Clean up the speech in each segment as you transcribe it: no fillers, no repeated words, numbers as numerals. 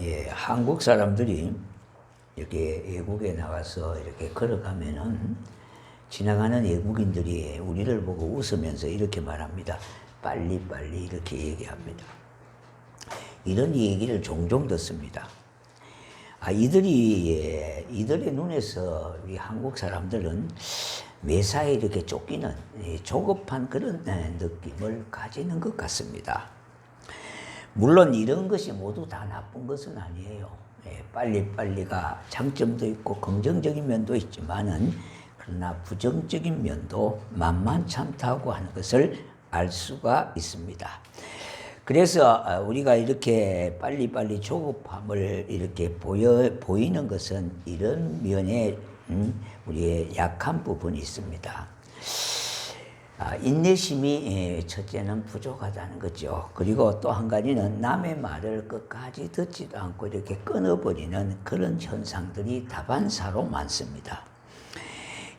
예, 한국 사람들이 이렇게 외국에 나가서 이렇게 걸어가면은 지나가는 외국인들이 우리를 보고 웃으면서 이렇게 말합니다. 빨리빨리 이렇게 얘기합니다. 이런 얘기를 종종 듣습니다. 이들의 눈에서 우리 한국 사람들은 매사에 이렇게 쫓기는 조급한 그런 느낌을 가지는 것 같습니다. 물론 이런 것이 모두 다 나쁜 것은 아니에요. 빨리빨리가 장점도 있고 긍정적인 면도 있지만은 그러나 부정적인 면도 만만찮다고 하는 것을 알 수가 있습니다. 그래서 우리가 이렇게 빨리빨리 조급함을 이렇게 보이는 것은 이런 면에 우리의 약한 부분이 있습니다. 인내심이 첫째는 부족하다는 거죠. 그리고 또 한 가지는 남의 말을 끝까지 듣지도 않고 이렇게 끊어버리는 그런 현상들이 다반사로 많습니다.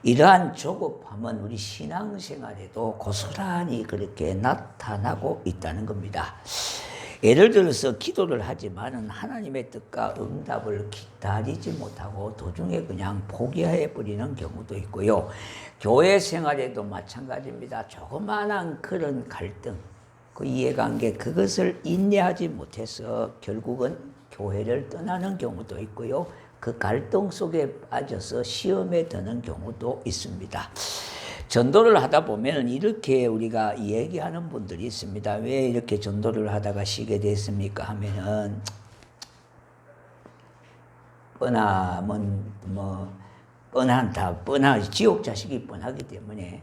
이러한 조급함은 우리 신앙생활에도 고스란히 그렇게 나타나고 있다는 겁니다. 예를 들어서 기도를 하지만은 하나님의 뜻과 응답을 기다리지 못하고 도중에 그냥 포기해버리는 경우도 있고요. 교회 생활에도 마찬가지입니다. 조그마한 그런 갈등, 그 이해관계, 그것을 인내하지 못해서 결국은 교회를 떠나는 경우도 있고요. 그 갈등 속에 빠져서 시험에 드는 경우도 있습니다. 전도를 하다 보면 이렇게 우리가 얘기하는 분들이 있습니다. 왜 이렇게 전도를 하다가 쉬게 됐습니까? 하면은 지옥 자식이 뻔하기 때문에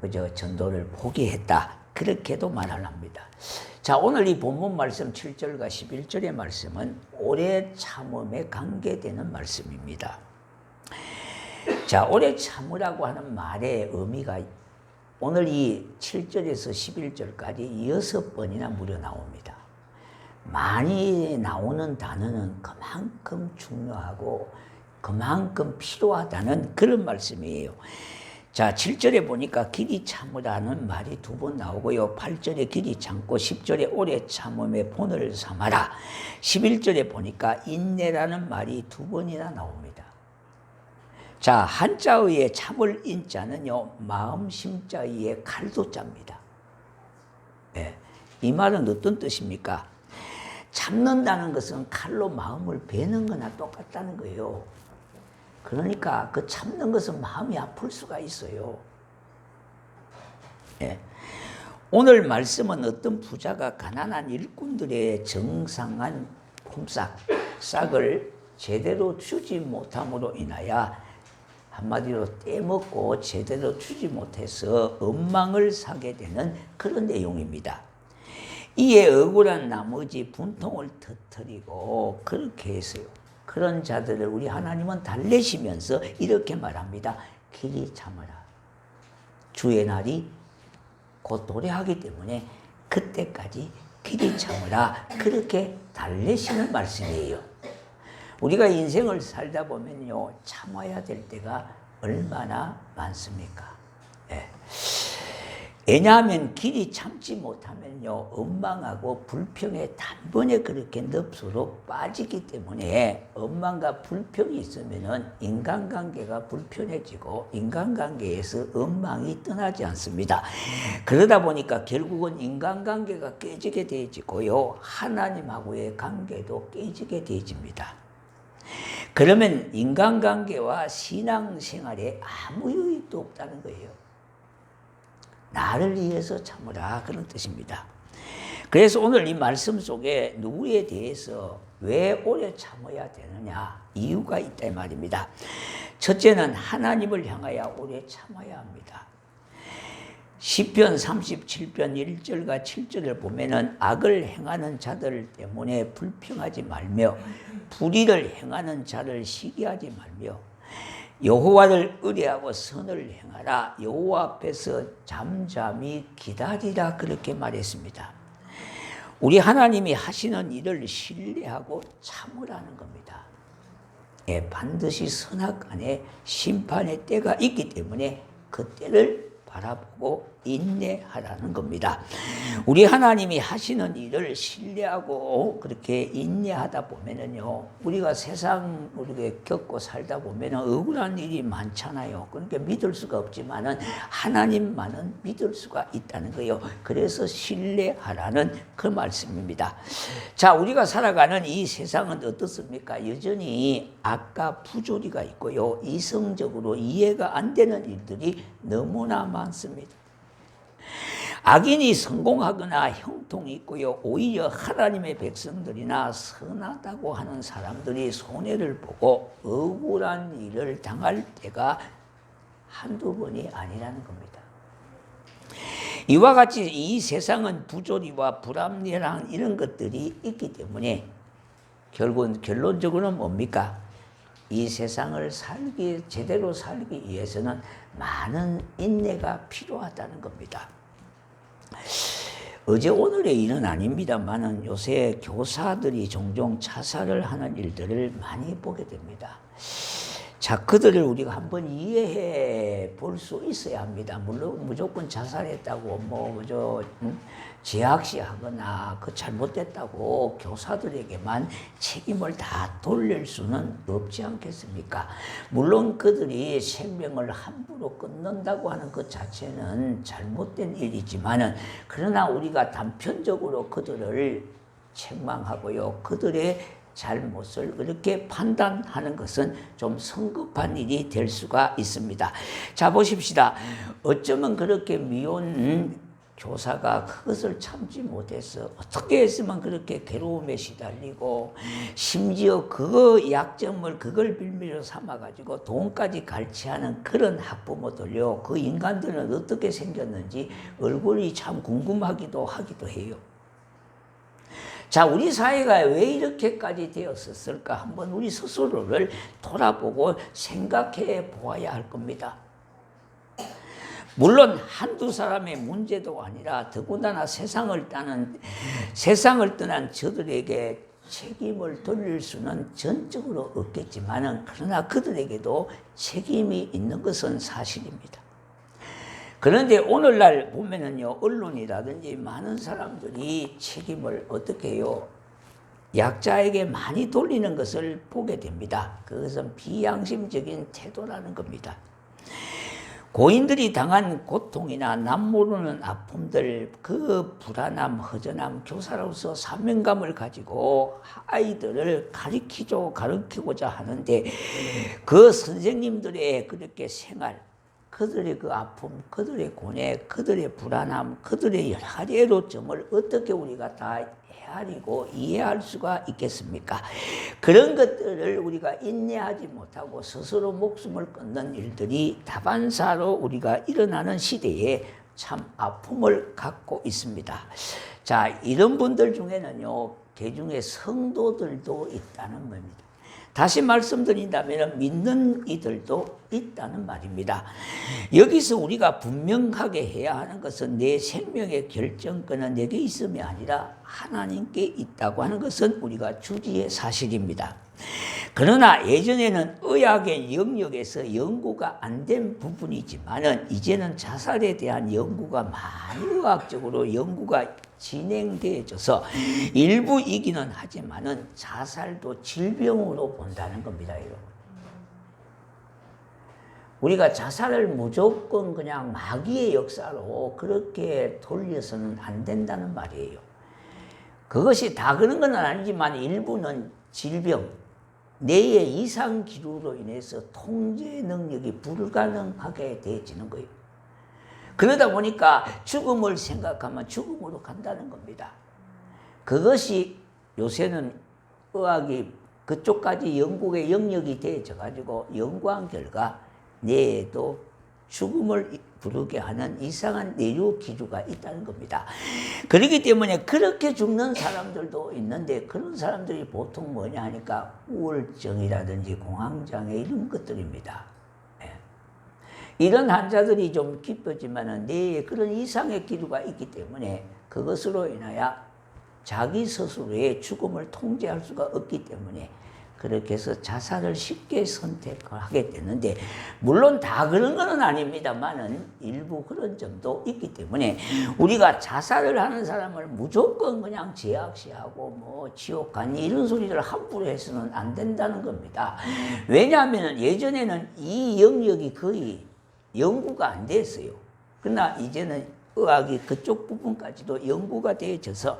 그저 전도를 포기했다. 그렇게도 말을 합니다. 자, 오늘 이 본문 말씀 7절과 11절의 말씀은 오래 참음에 관계되는 말씀입니다. 자, 오래 참으라고 하는 말의 의미가 오늘 이 7절에서 11절까지 6번이나 무려 나옵니다. 많이 나오는 단어는 그만큼 중요하고 그만큼 필요하다는 그런 말씀이에요. 자, 7절에 보니까 길이 참으라는 말이 2번 나오고요. 8절에 길이 참고 10절에 오래 참음의 본을 삼아라. 11절에 보니까 인내라는 말이 2번이나 나옵니다. 자, 한자의의 참을 인자는요, 마음 심자의의 칼도자입니다. 네. 이 말은 어떤 뜻입니까? 참는다는 것은 칼로 마음을 베는 거나 똑같다는 거예요. 그러니까 그 참는 것은 마음이 아플 수가 있어요. 네. 오늘 말씀은 어떤 부자가 가난한 일꾼들의 정상한 품삯을 제대로 주지 못함으로 인하여 한마디로 떼먹고 제대로 주지 못해서 원망을 사게 되는 그런 내용입니다. 이에 억울한 나머지 분통을 터뜨리고 그렇게 했어요. 그런 자들을 우리 하나님은 달래시면서 이렇게 말합니다. 길이 참으라. 주의 날이 곧 도래하기 때문에 그때까지 길이 참으라. 그렇게 달래시는 말씀이에요. 우리가 인생을 살다 보면요, 참아야 될 때가 얼마나 많습니까? 예. 왜냐하면 길이 참지 못하면요, 원망하고 불평에 단번에 그렇게 늪으로 빠지기 때문에 원망과 불평이 있으면은 인간관계가 불편해지고 인간관계에서 원망이 떠나지 않습니다. 그러다 보니까 결국은 인간관계가 깨지게 되어지고요, 하나님하고의 관계도 깨지게 되어집니다. 그러면 인간관계와 신앙생활에 아무 유익도 없다는 거예요. 나를 위해서 참으라, 그런 뜻입니다. 그래서 오늘 이 말씀 속에 누구에 대해서 왜 오래 참아야 되느냐, 이유가 있다 이 말입니다. 첫째는 하나님을 향하여 오래 참아야 합니다. 시편 37편 1절과 7절을 보면은 악을 행하는 자들 때문에 불평하지 말며 불의를 행하는 자를 시기하지 말며 여호와를 의뢰하고 선을 행하라. 여호와 앞에서 잠잠히 기다리라. 그렇게 말했습니다. 우리 하나님이 하시는 일을 신뢰하고 참으라는 겁니다. 예, 반드시 선악간에 심판의 때가 있기 때문에 그 때를 바라보고 인내하라는 겁니다. 우리 하나님이 하시는 일을 신뢰하고 그렇게 인내하다 보면은요, 우리가 세상 우리가 겪고 살다 보면은 억울한 일이 많잖아요. 그러니까 믿을 수가 없지만은 하나님만은 믿을 수가 있다는 거예요. 그래서 신뢰하라는 그 말씀입니다. 자, 우리가 살아가는 이 세상은 어떻습니까? 여전히 악과 부조리가 있고요, 이성적으로 이해가 안 되는 일들이 너무나 많습니다. 악인이 성공하거나 형통이 있고요, 오히려 하나님의 백성들이나 선하다고 하는 사람들이 손해를 보고 억울한 일을 당할 때가 한두 번이 아니라는 겁니다. 이와 같이 이 세상은 부조리와 불합리한 이런 것들이 있기 때문에 결국은 결론적으로는 뭡니까? 이 세상을 제대로 살기 위해서는 많은 인내가 필요하다는 겁니다. 어제 오늘의 일은 아닙니다만은 요새 교사들이 종종 자살을 하는 일들을 많이 보게 됩니다. 자, 그들을 우리가 한번 이해해 볼 수 있어야 합니다. 물론 무조건 자살했다고 제학시하거나 그 잘못됐다고 교사들에게만 책임을 다 돌릴 수는 없지 않겠습니까? 물론 그들이 생명을 함부로 끊는다고 하는 것 자체는 잘못된 일이지만은, 그러나 우리가 단편적으로 그들을 책망하고요, 그들의 잘못을 그렇게 판단하는 것은 좀 성급한 일이 될 수가 있습니다. 자, 보십시다. 어쩌면 그렇게 미운 교사가 그것을 참지 못해서 어떻게 했으면 그렇게 괴로움에 시달리고, 심지어 그 약점을 그걸 빌미로 삼아가지고 돈까지 갈취하는 그런 학부모들요, 그 인간들은 어떻게 생겼는지 얼굴이 참 궁금하기도 하기도 해요. 자, 우리 사회가 왜 이렇게까지 되었을까? 한번 우리 스스로를 돌아보고 생각해 보아야 할 겁니다. 물론 한두 사람의 문제도 아니라 더군다나 세상을 떠난 저들에게 책임을 돌릴 수는 전적으로 없겠지만은, 그러나 그들에게도 책임이 있는 것은 사실입니다. 그런데 오늘날 보면은요, 언론이라든지 많은 사람들이 책임을 어떻게 해요? 약자에게 많이 돌리는 것을 보게 됩니다. 그것은 비양심적인 태도라는 겁니다. 고인들이 당한 고통이나 남모르는 아픔들, 그 불안함, 허전함, 교사로서 사명감을 가지고 아이들을 가르치고자 하는데, 그 선생님들의 그렇게 생활, 그들의 그 아픔, 그들의 고뇌, 그들의 불안함, 그들의 여러 가지 애로점을 어떻게 우리가 다 헤아리고 이해할 수가 있겠습니까? 그런 것들을 우리가 인내하지 못하고 스스로 목숨을 끊는 일들이 다반사로 우리가 일어나는 시대에 참 아픔을 갖고 있습니다. 자, 이런 분들 중에는요, 개중에 성도들도 있다는 겁니다. 다시 말씀드린다면 믿는 이들도 있다는 말입니다. 여기서 우리가 분명하게 해야 하는 것은 내 생명의 결정권은 내게 있음이 아니라 하나님께 있다고 하는 것은 우리가 주지의 사실입니다. 그러나 예전에는 의학의 영역에서 연구가 안 된 부분이지만은, 이제는 자살에 대한 연구가 많이 의학적으로 연구가 진행되어져서 일부이기는 하지만은 자살도 질병으로 본다는 겁니다, 여러분. 우리가 자살을 무조건 그냥 마귀의 역사로 그렇게 돌려서는 안 된다는 말이에요. 그것이 다 그런 건 아니지만 일부는 질병, 뇌의 이상 기류로 인해서 통제 능력이 불가능하게 되어지는 거예요. 그러다 보니까 죽음을 생각하면 죽음으로 간다는 겁니다. 그것이 요새는 의학이 그쪽까지 연구의 영역이 되어져 가지고 연구한 결과 뇌에도 죽음을 부르게 하는 이상한 내류 기류가 있다는 겁니다. 그렇기 때문에 그렇게 죽는 사람들도 있는데, 그런 사람들이 보통 뭐냐 하니까 우울증이라든지 공황장애 이런 것들입니다. 이런 환자들이 좀 기쁘지만은 뇌에 그런 이상의 기류가 있기 때문에 그것으로 인하여 자기 스스로의 죽음을 통제할 수가 없기 때문에 그렇게 해서 자살을 쉽게 선택하게 되는데, 물론 다 그런 건 아닙니다만은 일부 그런 점도 있기 때문에 우리가 자살을 하는 사람을 무조건 그냥 제약시하고 뭐 지옥 가니 이런 소리를 함부로 해서는 안 된다는 겁니다. 왜냐하면 예전에는 이 영역이 거의 연구가 안 됐어요. 그러나 이제는 의학이 그쪽 부분까지도 연구가 되어져서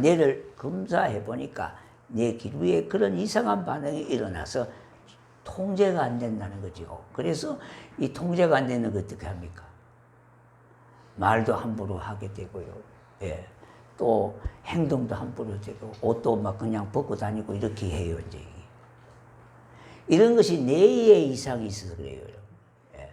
뇌를 검사해 보니까 내 기류에 그런 이상한 반응이 일어나서 통제가 안 된다는 거죠. 그래서 이 통제가 안 되는 거 어떻게 합니까? 말도 함부로 하게 되고요. 예. 또 행동도 함부로 되고 옷도 막 그냥 벗고 다니고 이렇게 해요. 이제 이런 것이 뇌에 이상이 있어서 그래요. 예.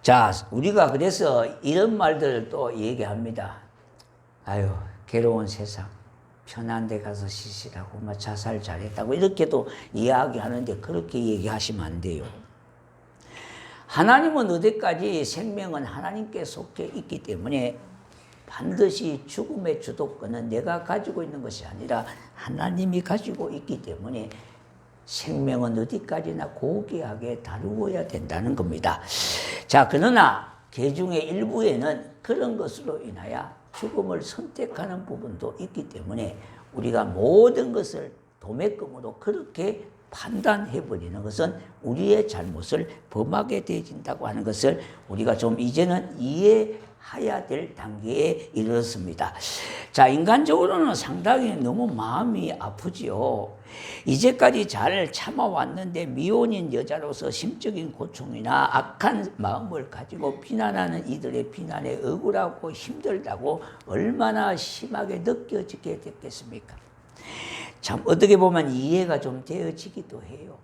자, 우리가 그래서 이런 말들을 또 얘기합니다. 아유, 괴로운 세상, 편한 데 가서 쉬시라고, 막 자살 잘했다고 이렇게도 이야기하는데 그렇게 얘기하시면 안 돼요. 하나님은 어디까지 생명은 하나님께 속해 있기 때문에 반드시 죽음의 주도권은 내가 가지고 있는 것이 아니라 하나님이 가지고 있기 때문에 생명은 어디까지나 고귀하게 다루어야 된다는 겁니다. 자, 그러나 개중의 일부에는 그런 것으로 인하여 죽음을 선택하는 부분도 있기 때문에 우리가 모든 것을 도매금으로 그렇게 판단해버리는 것은 우리의 잘못을 범하게 되어진다고 하는 것을 우리가 좀 이제는 이해해야 될 단계에 이르렀습니다. 자, 인간적으로는 상당히 너무 마음이 아프지요. 이제까지 잘 참아왔는데 미혼인 여자로서 심적인 고충이나 악한 마음을 가지고 비난하는 이들의 비난에 억울하고 힘들다고 얼마나 심하게 느껴지게 됐겠습니까? 참 어떻게 보면 이해가 좀 되어지기도 해요.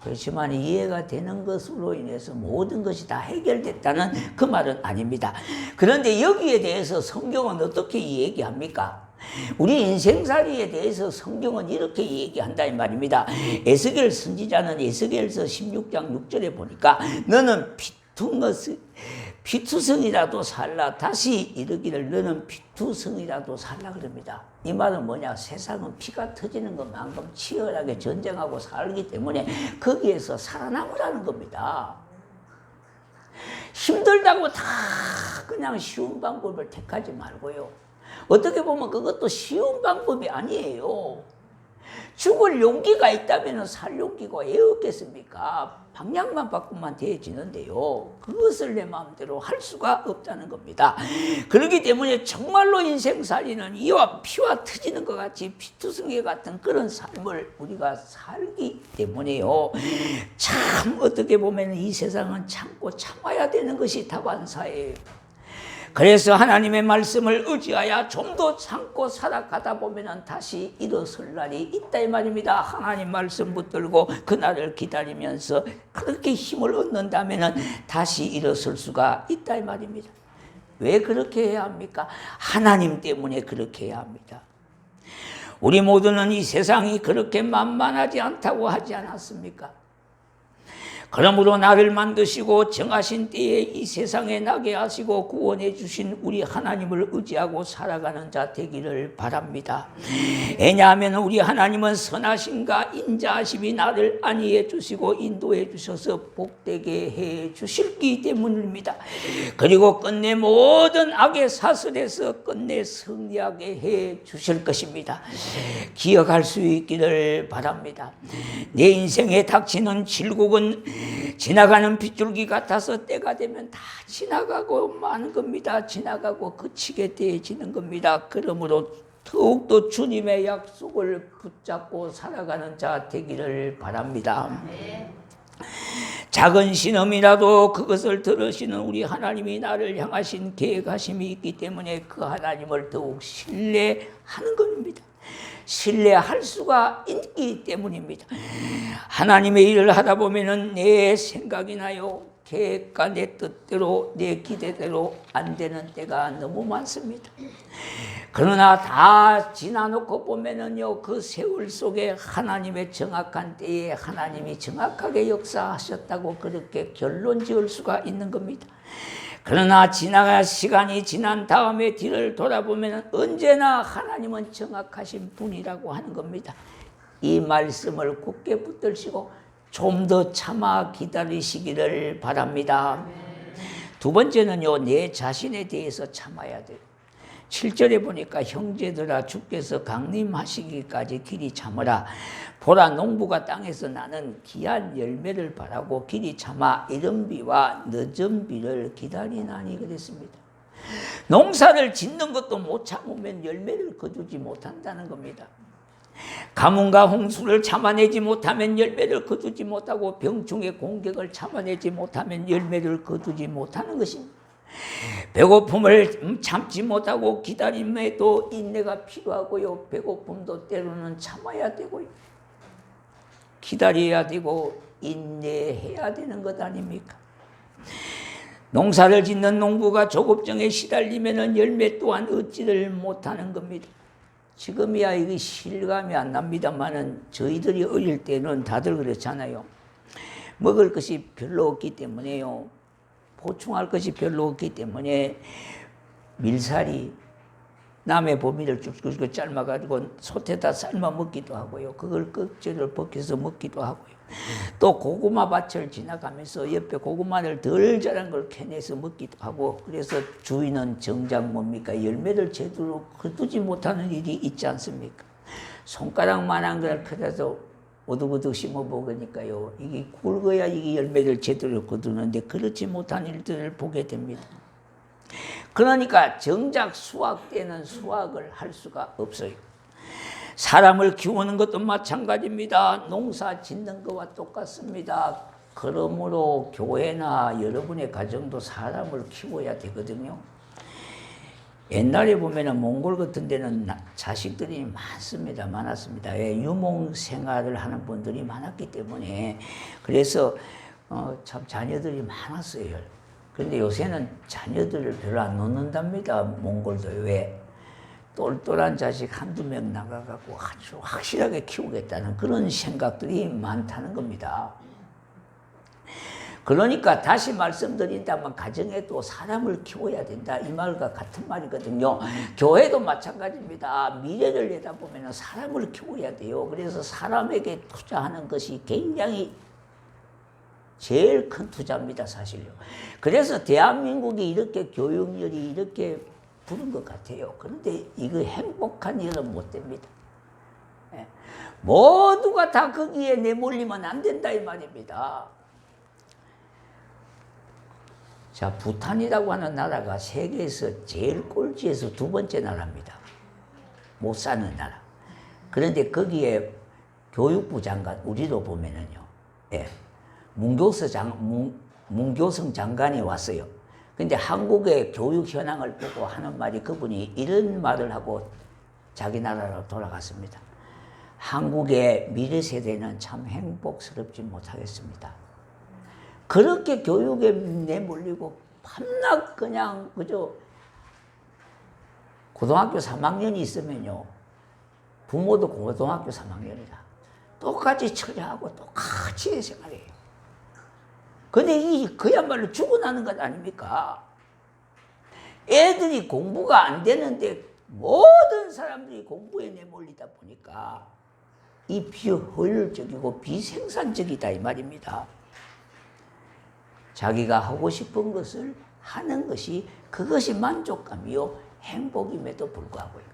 그렇지만 이해가 되는 것으로 인해서 모든 것이 다 해결됐다는 그 말은 아닙니다. 그런데 여기에 대해서 성경은 어떻게 얘기합니까? 우리 인생살이에 대해서 성경은 이렇게 얘기한다 이 말입니다. 에스겔 선지자는 에스겔서 16장 6절에 보니까 너는 피투성이라도 살라, 다시 이르기를 너는 피투성이라도 살라 그럽니다. 이 말은 뭐냐? 세상은 피가 터지는 것만큼 치열하게 전쟁하고 살기 때문에 거기에서 살아남으라는 겁니다. 힘들다고 다 그냥 쉬운 방법을 택하지 말고요. 어떻게 보면 그것도 쉬운 방법이 아니에요. 죽을 용기가 있다면 살 용기가 왜 없겠습니까? 방향만 바꾸면 되어지는데요. 그것을 내 마음대로 할 수가 없다는 겁니다. 그렇기 때문에 정말로 인생살이는 이와 피와 터지는 것 같이 피투성이 같은 그런 삶을 우리가 살기 때문에요. 참 어떻게 보면 이 세상은 참고 참아야 되는 것이 다반사예요. 그래서 하나님의 말씀을 의지하여 좀 더 참고 살아가다 보면 다시 일어설 날이 있다 이 말입니다. 하나님 말씀 붙들고 그날을 기다리면서 그렇게 힘을 얻는다면 다시 일어설 수가 있다 이 말입니다. 왜 그렇게 해야 합니까? 하나님 때문에 그렇게 해야 합니다. 우리 모두는 이 세상이 그렇게 만만하지 않다고 하지 않았습니까? 그러므로 나를 만드시고 정하신 때에 이 세상에 나게 하시고 구원해 주신 우리 하나님을 의지하고 살아가는 자 되기를 바랍니다. 왜냐하면 우리 하나님은 선하심과 인자하심이 나를 안위해 주시고 인도해 주셔서 복되게 해 주실기 때문입니다. 그리고 끝내 모든 악의 사슬에서 끝내 승리하게 해 주실 것입니다. 기억할 수 있기를 바랍니다. 내 인생에 닥치는 질곡은 지나가는 빗줄기 같아서 때가 되면 다 지나가고 마는 겁니다. 지나가고 그치게 되어지는 겁니다. 그러므로 더욱더 주님의 약속을 붙잡고 살아가는 자 되기를 바랍니다. 작은 신음이라도 그것을 들으시는 우리 하나님이 나를 향하신 계획하심이 있기 때문에 그 하나님을 더욱 신뢰하는 겁니다. 신뢰할 수가 있기 때문입니다. 하나님의 일을 하다 보면은 내 생각이 나요. 계획과 내 뜻대로 내 기대대로 안 되는 때가 너무 많습니다. 그러나 다 지나놓고 보면은요, 그 세월 속에 하나님의 정확한 때에 하나님이 정확하게 역사하셨다고 그렇게 결론 지을 수가 있는 겁니다. 그러나 시간이 지난 다음에 뒤를 돌아보면 언제나 하나님은 정확하신 분이라고 하는 겁니다. 이 말씀을 굳게 붙들시고 좀 더 참아 기다리시기를 바랍니다. 두 번째는요, 내 자신에 대해서 참아야 돼요. 7절에 보니까 형제들아 주께서 강림하시기까지 길이 참으라. 보라 농부가 땅에서 나는 귀한 열매를 바라고 길이 참아 이른 비와 늦은 비를 기다리나니 그랬습니다. 농사를 짓는 것도 못 참으면 열매를 거두지 못한다는 겁니다. 가뭄과 홍수를 참아내지 못하면 열매를 거두지 못하고 병충의 공격을 참아내지 못하면 열매를 거두지 못하는 것입니다. 배고픔을 참지 못하고 기다림에도 인내가 필요하고요. 배고픔도 때로는 참아야 되고요. 기다려야 되고 인내해야 되는 것 아닙니까? 농사를 짓는 농부가 조급증에 시달리면 열매 또한 얻지를 못하는 겁니다. 지금이야 이게 실감이 안 납니다만은 저희들이 어릴 때는 다들 그렇잖아요. 먹을 것이 별로 없기 때문에요. 보충할 것이 별로 없기 때문에 밀살이 남의 보미를 쭉쭉 삶아가지고 솥에다 삶아 먹기도 하고요. 그걸 껍질을 벗겨서 먹기도 하고요. 또 고구마 밭을 지나가면서 옆에 고구마를 덜 자란 걸 캐내서 먹기도 하고, 그래서 주인은 정작 뭡니까? 열매를 제대로 거두지 못하는 일이 있지 않습니까? 손가락만한 걸 커서 오두구두 심어 먹으니까요. 이게 굵어야 이게 열매를 제대로 거두는데 그렇지 못한 일들을 보게 됩니다. 그러니까 정작 수확 때는 수확을 할 수가 없어요. 사람을 키우는 것도 마찬가지입니다. 농사 짓는 것과 똑같습니다. 그러므로 교회나 여러분의 가정도 사람을 키워야 되거든요. 옛날에 보면은 몽골 같은 데는 자식들이 많았습니다. 유목 생활을 하는 분들이 많았기 때문에 그래서 참 자녀들이 많았어요. 그런데 요새는 자녀들을 별로 안 놓는답니다. 몽골도. 왜? 똘똘한 자식 한두 명 나가갖고 아주 확실하게 키우겠다는 그런 생각들이 많다는 겁니다. 그러니까 다시 말씀드린다면 가정에도 사람을 키워야 된다, 이 말과 같은 말이거든요. 교회도 마찬가지입니다. 미래를 내다보면 사람을 키워야 돼요. 그래서 사람에게 투자하는 것이 굉장히 제일 큰 투자입니다, 사실요. 그래서 대한민국이 이렇게 교육열이 이렇게 부른 것 같아요. 그런데 이거 행복한 일은 못 됩니다. 모두가 다 거기에 내몰리면 안 된다, 이 말입니다. 자, 부탄이라고 하는 나라가 세계에서 제일 꼴찌에서 두 번째 나라입니다. 못 사는 나라. 그런데 거기에 교육부 장관, 우리로 보면은요, 문교성 장관이 왔어요. 근데 한국의 교육 현황을 보고 하는 말이, 그분이 이런 말을 하고 자기 나라로 돌아갔습니다. 한국의 미래 세대는 참 행복스럽지 못하겠습니다. 그렇게 교육에 내몰리고 밤낮 그냥 그저 고등학교 3학년이 있으면요, 부모도 고등학교 3학년이다. 똑같이 처리하고 똑같이 생활해요. 근데 그야말로 죽어나는 것 아닙니까? 애들이 공부가 안 되는데 모든 사람들이 공부에 내몰리다 보니까 이 비효율적이고 비생산적이다, 이 말입니다. 자기가 하고 싶은 것을 하는 것이, 그것이 만족감이요 행복임에도 불구하고요.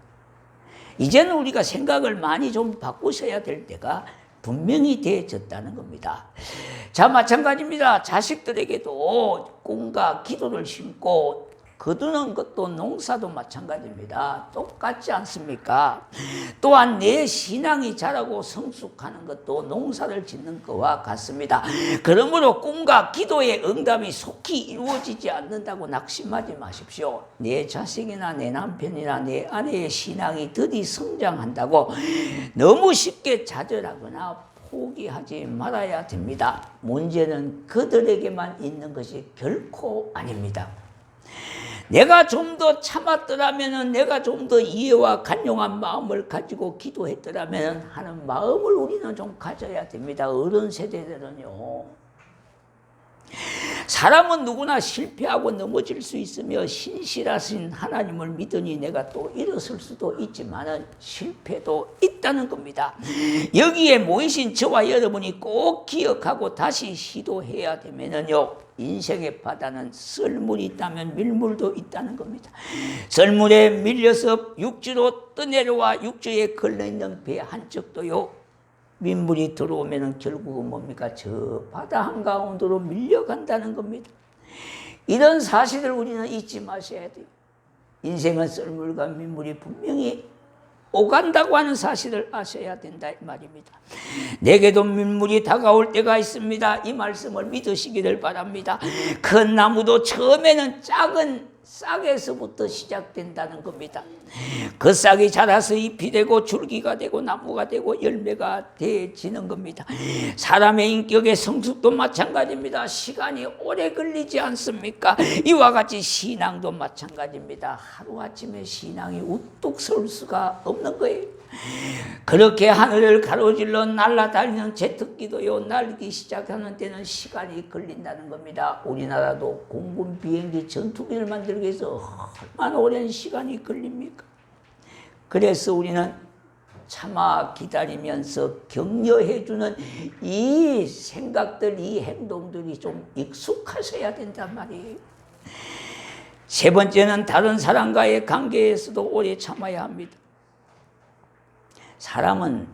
이제는 우리가 생각을 많이 좀 바꾸셔야 될 때가 분명히 되어졌다는 겁니다. 자, 마찬가지입니다. 자식들에게도 꿈과 기도를 심고 거두는 것도 농사도 마찬가지입니다. 똑같지 않습니까? 또한 내 신앙이 자라고 성숙하는 것도 농사를 짓는 것과 같습니다. 그러므로 꿈과 기도의 응답이 속히 이루어지지 않는다고 낙심하지 마십시오. 내 자식이나 내 남편이나 내 아내의 신앙이 더디 성장한다고 너무 쉽게 좌절하거나 포기하지 말아야 됩니다. 문제는 그들에게만 있는 것이 결코 아닙니다. 내가 좀 더 참았더라면, 내가 좀 더 이해와 간용한 마음을 가지고 기도했더라면 하는 마음을 우리는 좀 가져야 됩니다. 어른 세대들은요. 사람은 누구나 실패하고 넘어질 수 있으며 신실하신 하나님을 믿으니 내가 또 일어설 수도 있지만 실패도 있다는 겁니다. 여기에 모이신 저와 여러분이 꼭 기억하고 다시 시도해야 되면요, 인생의 바다는 썰물이 있다면 밀물도 있다는 겁니다. 썰물에 밀려서 육지로 떠내려와 육지에 걸려있는 배 한쪽도요, 민물이 들어오면 결국은 뭡니까? 저 바다 한가운데로 밀려간다는 겁니다. 이런 사실을 우리는 잊지 마셔야 돼요. 인생은 썰물과 민물이 분명히 오간다고 하는 사실을 아셔야 된다 이 말입니다. 내게도 민물이 다가올 때가 있습니다. 이 말씀을 믿으시기를 바랍니다. 큰 나무도 처음에는 작은 싹에서부터 시작된다는 겁니다. 그 싹이 자라서 잎이 되고 줄기가 되고 나무가 되고 열매가 되어지는 겁니다. 사람의 인격의 성숙도 마찬가지입니다. 시간이 오래 걸리지 않습니까? 이와 같이 신앙도 마찬가지입니다. 하루아침에 신앙이 우뚝 설 수가 없는 거예요. 그렇게 하늘을 가로질러 날아다니는 제특기도요, 날기 시작하는 때는 시간이 걸린다는 겁니다. 우리나라도 공군 비행기 전투기를 만들기 위해서 얼마나 오랜 시간이 걸립니까? 그래서 우리는 참아 기다리면서 격려해주는 이 생각들, 이 행동들이 좀 익숙하셔야 된단 말이에요. 세 번째는 다른 사람과의 관계에서도 오래 참아야 합니다. 사람은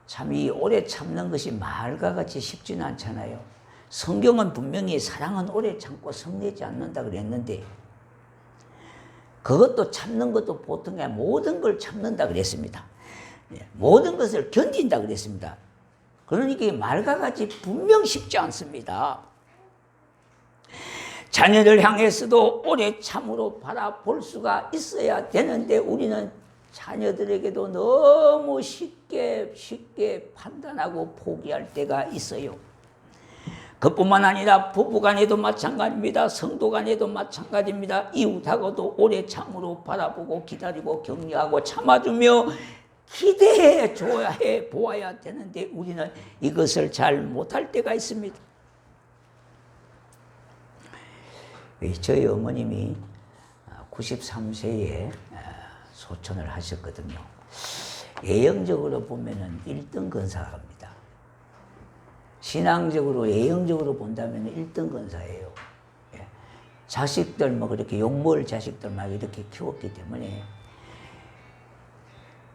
참 이 오래 참는 것이 말과 같이 쉽지는 않잖아요. 성경은 분명히 사랑은 오래 참고 성내지 않는다 그랬는데, 그것도 참는 것도 보통 게 모든 걸 참는다 그랬습니다. 모든 것을 견딘다 그랬습니다. 그러니까 말과 같이 분명 쉽지 않습니다. 자녀를 향해서도 오래 참으로 바라볼 수가 있어야 되는데, 우리는 자녀들에게도 너무 쉽게 판단하고 포기할 때가 있어요. 그뿐만 아니라 부부간에도 마찬가지입니다. 성도간에도 마찬가지입니다. 이웃하고도 오래 참으로 바라보고 기다리고 격려하고 참아주며 기대해 줘야 해 보아야 되는데, 우리는 이것을 잘 못할 때가 있습니다. 저희 어머님이 93세에 소천을 하셨거든요. 예형적으로 보면은 1등 건사입니다. 신앙적으로 예형적으로 본다면 1등 건사예요. 자식들 뭐 그렇게 욕먹을 자식들 막 이렇게 키웠기 때문에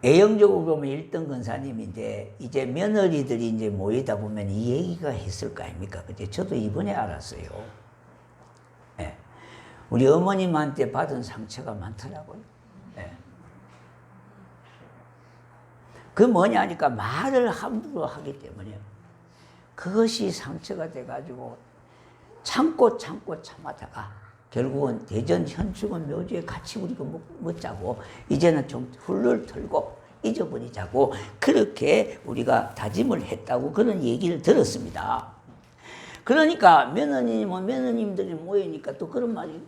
예형적으로 보면 1등 건사님인데, 이제 며느리들이 이제 모이다 보면 이 얘기가 했을 거 아닙니까? 그때 저도 이번에 알았어요. 우리 어머님한테 받은 상처가 많더라고요. 그 뭐냐 하니까 말을 함부로 하기 때문에 그것이 상처가 돼가지고 참고 참아다가 결국은 대전 현충원 묘지에 같이 우리가 묻자고, 이제는 좀 훌을 털고 잊어버리자고 그렇게 우리가 다짐을 했다고 그런 얘기를 들었습니다. 그러니까 며느님들이 모이니까 또 그런 말이,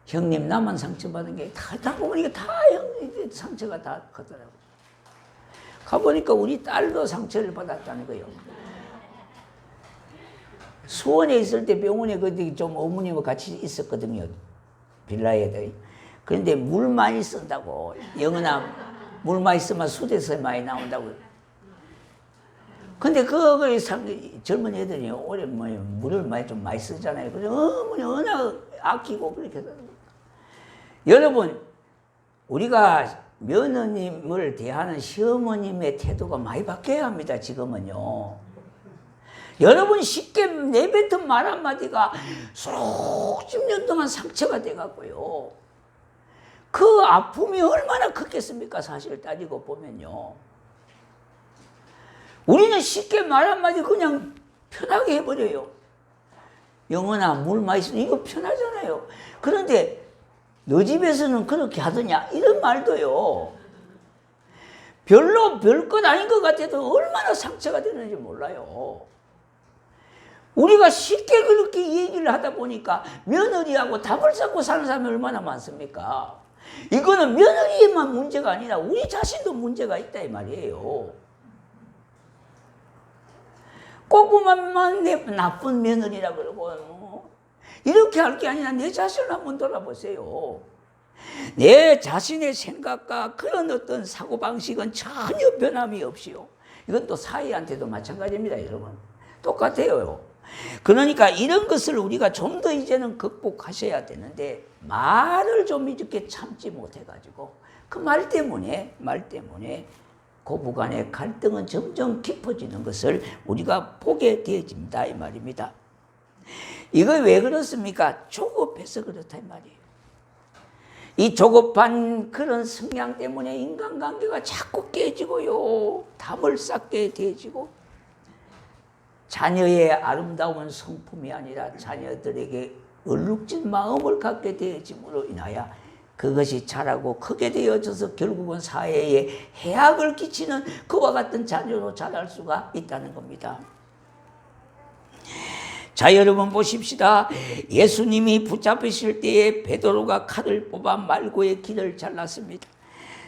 형님 나만 상처받은 게 다 보니까 다 형님 상처가 다 크더라고요. 가보니까 우리 딸도 상처를 받았다는 거예요. 수원에 있을 때 병원에 그때 좀 어머니와 같이 있었거든요. 빌라에. 그런데 물 많이 쓴다고. 영은아, 물 많이 쓰면 수대서 많이 나온다고. 근데 그걸 젊은 애들이 오래 물을 많이 쓰잖아요. 그래서 어머니 워낙 아끼고 그렇게 하는 거예요. 여러분, 우리가 며느님을 대하는 시어머님의 태도가 많이 바뀌어야 합니다. 지금은요. 여러분 쉽게 내뱉은 말 한마디가 수십 년 동안 상처가 돼갖고요. 그 아픔이 얼마나 컸겠습니까? 사실 따지고 보면요. 우리는 쉽게 말 한마디 그냥 편하게 해버려요. 영원아 물 많이 쓰는 이거 편하잖아요. 그런데 너 집에서는 그렇게 하더냐 이런 말도요, 별로 별것 아닌 것 같아도 얼마나 상처가 되는지 몰라요. 우리가 쉽게 그렇게 얘기를 하다 보니까 며느리하고 답을 찾고 사는 사람이 얼마나 많습니까? 이거는 며느리에만 문제가 아니라 우리 자신도 문제가 있다 이 말이에요. 꼭 꼼꼼함만 내 나쁜 며느리라 그러고 이렇게 할 게 아니라 내 자신을 한번 돌아보세요. 내 자신의 생각과 그런 어떤 사고방식은 전혀 변함이 없이요. 이건 또 사회한테도 마찬가지입니다, 여러분. 똑같아요. 그러니까 이런 것을 우리가 좀 더 이제는 극복하셔야 되는데 말을 좀 이렇게 참지 못해가지고 그 말 때문에 고부간의 갈등은 점점 깊어지는 것을 우리가 보게 되어집니다, 이 말입니다. 이거 왜 그렇습니까? 조급해서 그렇다 이 말이에요. 이 조급한 그런 성향 때문에 인간관계가 자꾸 깨지고요. 담을 쌓게 되어지고 자녀의 아름다운 성품이 아니라 자녀들에게 얼룩진 마음을 갖게 되어짐으로 인하여 그것이 자라고 크게 되어져서 결국은 사회에 해악을 끼치는 그와 같은 자녀로 자랄 수가 있다는 겁니다. 자, 여러분 보십시다. 예수님이 붙잡으실 때에 베드로가 칼을 뽑아 말고의 길을 잘랐습니다.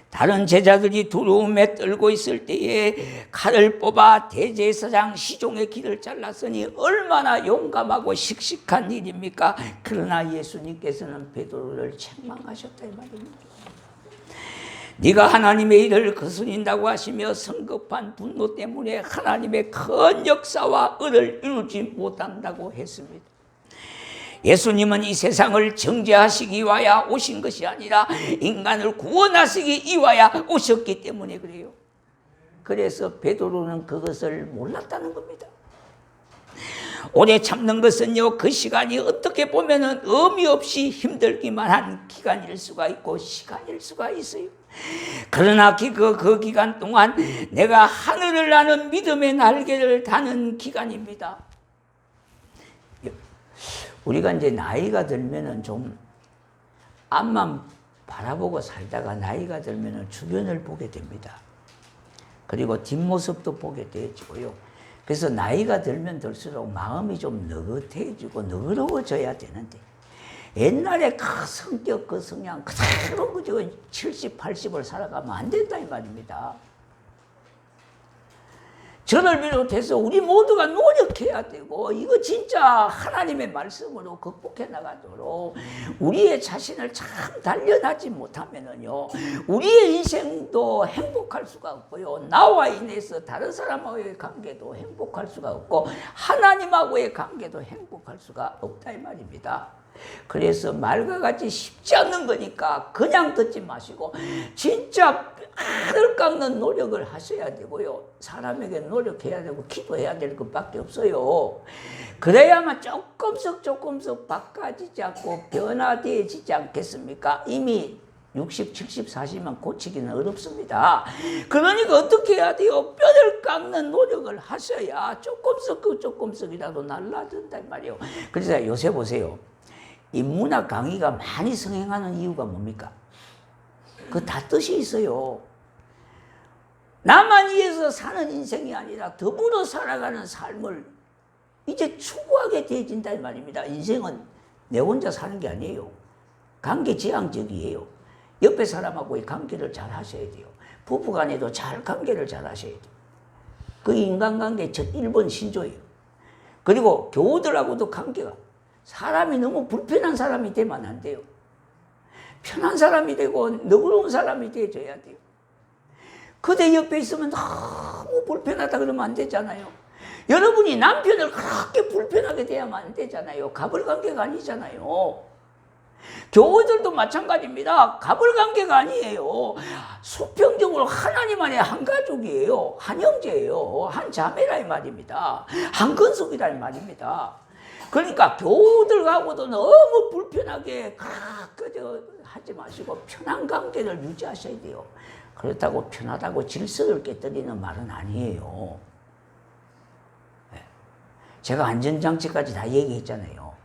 다른 제자들이 두려움에 떨고 있을 때에 칼을 뽑아 대제사장 시종의 길을 잘랐으니 얼마나 용감하고 씩씩한 일입니까? 그러나 예수님께서는 베드로를 책망하셨다 이 말입니다. 네가 하나님의 일을 거스린다고 하시며 성급한 분노 때문에 하나님의 큰 역사와 을을 이루지 못한다고 했습니다. 예수님은 이 세상을 정죄하시기 위하여 오신 것이 아니라 인간을 구원하시기 위하여 오셨기 때문에 그래요. 그래서 베드로는 그것을 몰랐다는 겁니다. 오래 참는 것은요, 그 시간이 어떻게 보면은 의미 없이 힘들기만 한 기간일 수가 있고 시간일 수가 있어요. 그러나 그 기간 동안 내가 하늘을 나는 믿음의 날개를 다는 기간입니다. 우리가 이제 나이가 들면은 좀 앞만 바라보고 살다가 나이가 들면은 주변을 보게 됩니다. 그리고 뒷모습도 보게 되어지고요. 그래서 나이가 들면 들수록 마음이 좀 느긋해지고 너그러워져야 되는데 옛날에 그 성격 그 성향 그대로 그저 70, 80을 살아가면 안 된다 이 말입니다. 저를 비롯해서 우리 모두가 노력해야 되고 이거 진짜 하나님의 말씀으로 극복해 나가도록 우리의 자신을 참 단련하지 못하면은요 우리의 인생도 행복할 수가 없고요 나와 인해서 다른 사람과의 관계도 행복할 수가 없고 하나님하고의 관계도 행복할 수가 없다 이 말입니다. 그래서 말과 같이 쉽지 않는 거니까 그냥 듣지 마시고 진짜 하늘 깎는 노력을 하셔야 되고요. 사람에게 노력해야 되고 기도해야 될 것밖에 없어요. 그래야만 조금씩 바꿔지지 않고 변화되어지지 않겠습니까? 이미 60, 70 사시면 고치기는 어렵습니다. 그러니까 어떻게 해야 돼요? 뼈를 깎는 노력을 하셔야 조금씩이라도 날라든다 말이에요. 그래서 요새 보세요. 인문학 강의가 많이 성행하는 이유가 뭡니까? 그 다 뜻이 있어요. 나만 위해서 사는 인생이 아니라 더불어 살아가는 삶을 이제 추구하게 되어진다 이 말입니다. 인생은 내 혼자 사는 게 아니에요. 관계지향적이에요. 옆에 사람하고의 관계를 잘 하셔야 돼요. 부부간에도 잘 관계를 잘 하셔야 돼요. 그 인간관계 첫 1번 신조예요. 그리고 교우들하고도 관계가 사람이 너무 불편한 사람이 되면 안 돼요. 편한 사람이 되고 너그러운 사람이 되어줘야 돼요. 그대 옆에 있으면 너무 불편하다 그러면 안 되잖아요. 여러분이 남편을 그렇게 불편하게 대하면 안 되잖아요. 갑을관계가 아니잖아요. 교우들도 마찬가지입니다. 갑을관계가 아니에요. 수평적으로 하나님 안에 한 가족이에요. 한 형제예요. 한 자매라 이 말입니다. 한 근속이라 이 말입니다. 그러니까 교우들하고도 너무 불편하게 그저 하지 마시고 편한 관계를 유지하셔야 돼요. 그렇다고 편하다고 질서를 깨뜨리는 말은 아니에요. 제가 안전장치까지 다 얘기했잖아요.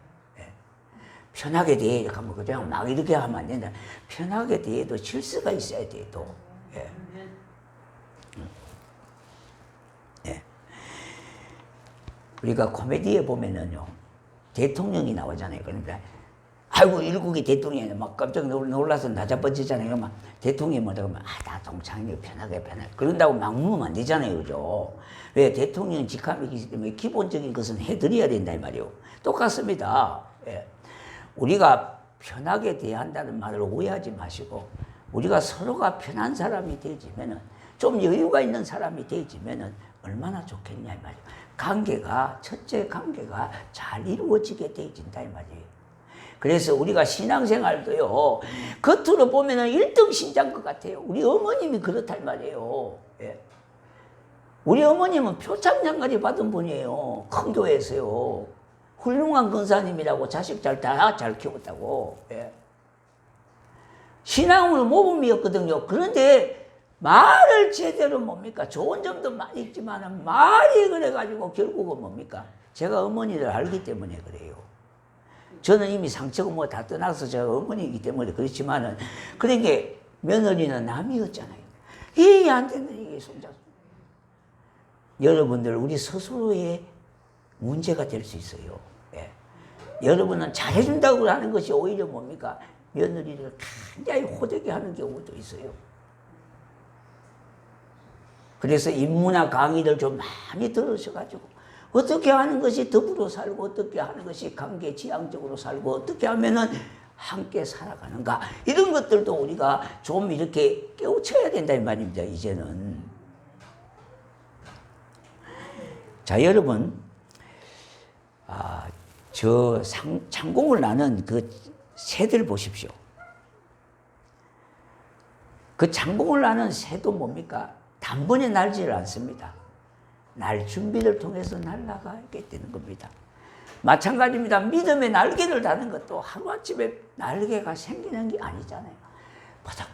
편하게 대해 하면 그냥 막 이렇게 하면 안 된다. 편하게 대해도 질서가 있어야 돼요. 또. 우리가 코미디에 보면은요. 대통령이 나오잖아요. 그러니까 아이고 일국의 대통령이 막 깜짝 놀라서 나자빠지잖아요. 그러면 대통령이 뭐라고 하면 나 동창이 편하게 그런다고 막 묻으면 안 되잖아요. 그죠? 왜 대통령 직함이기 때문에 기본적인 것은 해드려야 된다 이 말이에요. 똑같습니다. 예. 우리가 편하게 대한다는 말을 오해하지 마시고 우리가 서로가 편한 사람이 되지면은 좀 여유가 있는 사람이 되지면은 얼마나 좋겠냐 이 말이에요. 관계가 첫째 관계가 잘 이루어지게 되어진다 이 말이에요. 그래서 우리가 신앙생활도요 겉으로 보면은 1등 신자인 것 같아요. 우리 어머님이 그렇단 말이에요. 예. 우리 어머님은 표창장까지 받은 분이에요. 큰 교회에서요. 훌륭한 권사님이라고 자식 다 잘 키웠다고. 예. 신앙으로 모범이었거든요. 그런데 말을 제대로 뭡니까? 좋은 점도 많이 있지만 말이 그래가지고 결국은 뭡니까? 제가 어머니를 알기 때문에 그래요. 저는 이미 상처가 뭐 다 떠나서 제가 어머니이기 때문에 그렇지만은 그러니까 며느리는 남이었잖아요. 이게 안 되는 이게 손자. 여러분들 우리 스스로의 문제가 될 수 있어요. 예. 여러분은 잘해준다고 하는 것이 오히려 뭡니까? 며느리를 굉장히 호되게 하는 경우도 있어요. 그래서 인문학 강의를 좀 많이 들으셔가지고 어떻게 하는 것이 더불어 살고 어떻게 하는 것이 관계 지향적으로 살고 어떻게 하면은 함께 살아가는가 이런 것들도 우리가 좀 이렇게 깨우쳐야 된다 이 말입니다. 이제는. 자 여러분 저 창공을 나는 그 새들 보십시오. 그 창공을 나는 새도 뭡니까? 단번에 날지를 않습니다. 날 준비를 통해서 날아가게 되는 겁니다. 마찬가지입니다. 믿음의 날개를 다는 것도 하루아침에 날개가 생기는 게 아니잖아요.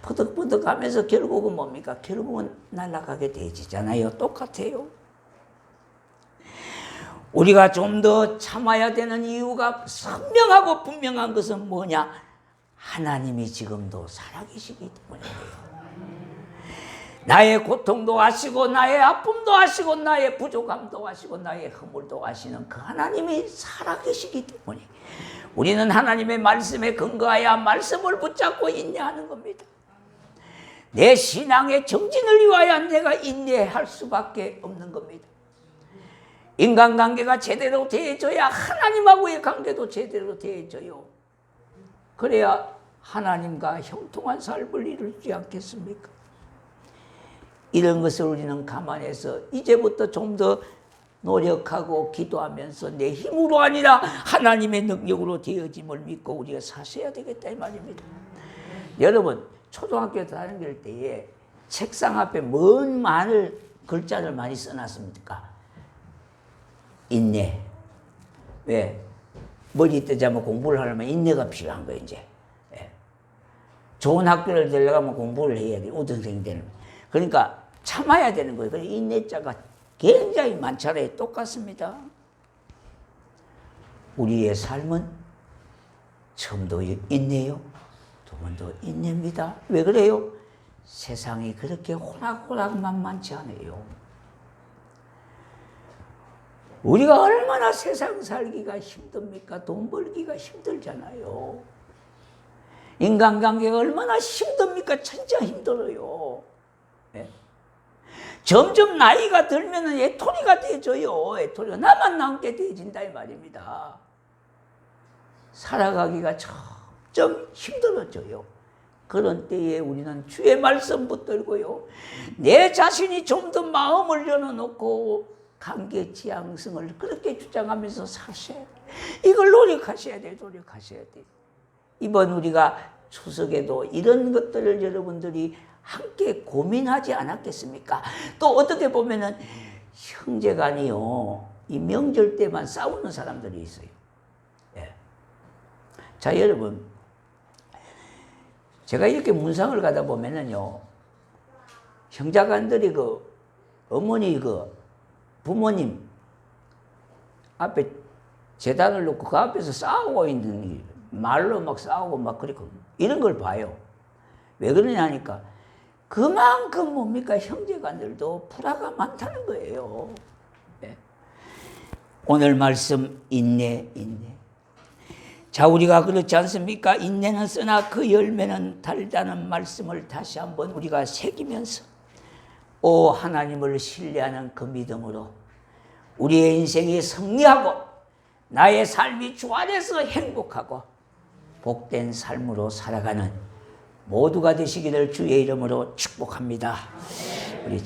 퍼덕퍼덕 하면서 결국은 뭡니까? 결국은 날아가게 되지잖아요. 똑같아요. 우리가 좀 더 참아야 되는 이유가 선명하고 분명한 것은 뭐냐? 하나님이 지금도 살아계시기 때문이에요. 나의 고통도 아시고 나의 아픔도 아시고 나의 부족함도 아시고 나의 허물도 아시는 그 하나님이 살아계시기 때문에 우리는 하나님의 말씀에 근거하여 말씀을 붙잡고 인내하는 겁니다. 내 신앙의 정진을 위하여 내가 인내할 수밖에 없는 겁니다. 인간관계가 제대로 되어져야 하나님하고의 관계도 제대로 되어져요. 그래야 하나님과 형통한 삶을 이루지 않겠습니까? 이런 것을 우리는 감안해서 이제부터 좀 더 노력하고 기도하면서 내 힘으로 아니라 하나님의 능력으로 되어짐을 믿고 우리가 사셔야 되겠다 이 말입니다. 여러분 초등학교 다닐 때에 책상 앞에 뭔 많은 글자를 많이 써놨습니까? 인내. 왜? 머리 뜨자면 공부를 하려면 인내가 필요한 거예요 이제. 예. 좋은 학교를 들어가면 공부를 해야 돼. 우등생이 되는. 그러니까 참아야 되는 거예요. 그래서 인내자가 굉장히 많잖아요. 똑같습니다. 우리의 삶은 처음도 인내요. 두 번도 인내입니다. 왜 그래요? 세상이 그렇게 호락호락 만만치 않아요. 우리가 얼마나 세상 살기가 힘듭니까? 돈 벌기가 힘들잖아요. 인간관계가 얼마나 힘듭니까? 진짜 힘들어요. 네. 점점 나이가 들면 애토리가 되져요. 애토리가 나만 남게 되진다 이 말입니다. 살아가기가 점점 힘들어져요. 그런 때에 우리는 주의 말씀 붙들고요. 내 자신이 좀 더 마음을 열어놓고 관계 지향성을 그렇게 주장하면서 사셔야 돼요. 이걸 노력하셔야 돼요. 노력하셔야 돼요. 이번 우리가 추석에도 이런 것들을 여러분들이 함께 고민하지 않았겠습니까? 또 어떻게 보면은 형제간이요. 이 명절 때만 싸우는 사람들이 있어요. 예. 자, 여러분. 제가 이렇게 문상을 가다 보면은요. 형제간들이 어머니 부모님 앞에 제단을 놓고 그 앞에서 싸우고 있는 말로 막 싸우고 막 그리고 이런 걸 봐요. 왜 그러냐 하니까 그만큼 뭡니까 형제간들도 불화가 많다는 거예요. 네. 오늘 말씀 인내. 자, 우리가 그렇지 않습니까? 인내는 쓰나 그 열매는 달다는 말씀을 다시 한번 우리가 새기면서 오 하나님을 신뢰하는 그 믿음으로 우리의 인생이 승리하고 나의 삶이 주 안에서 행복하고 복된 삶으로 살아가는 모두가 되시기를 주의 이름으로 축복합니다. 우리